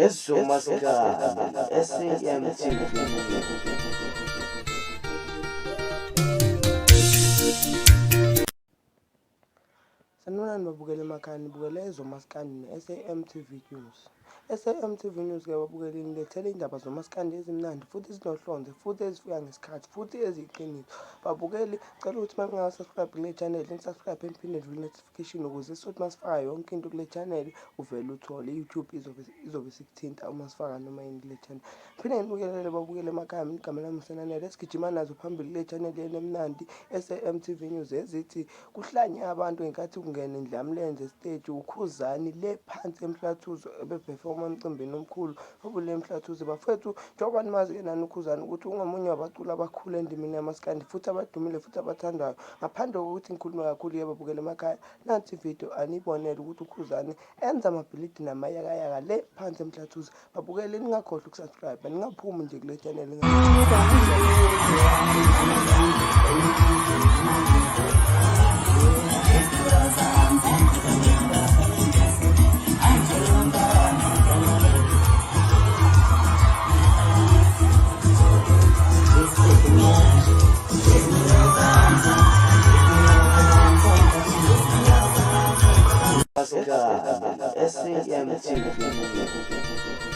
ezomasikandi SAMTV. Sanibonani babukela emakhaya, nibukela ezomasikandi ne-SAMTV News. SAMTV News ke babukeli nilethela indaba zomasikandi ezimnandi futhi ezinohlonze futhi ezifika ngesikhathi futhi eziqinile. Babukeli cela ukuthi maningaka-subscribe kule channel nisubscribe niphinde nidlule notification ukuze sothi masifaka yonke into kule channel uvele uthole. YouTube izobe sikuthinta uma sifaka noma yini kule channel. Phinde nibukelele babukela emakhaya, igama lami uSenanele. Esigijima nazo phambili kule channel yena emnandi SAMTV News ezithi kuhlanye abantu ngenkathi kungena INDLAMLENZE stage uKhuzani le phansi emhlathuze ebeperforma emcimbini omkhulu obule emhlathuze. Bafethu njengoba nimazi-ke nani uKhuzani ukuthi ungomunye wabaculi abakhulu endimeni yamasikandi futhi abadumile futhi abathandwayo. Ngaphandle kokuthi ngikhulume kakhulu yebabukela emakhaya, nansi ividiyo aniyibonele ukuthi uKhuzani enza amabhilidi namayakayaka le phansi emhlathuze. Babukele, ningakhohlwa ukusubscribe, ningaphumi nje kule channel. SAMTV.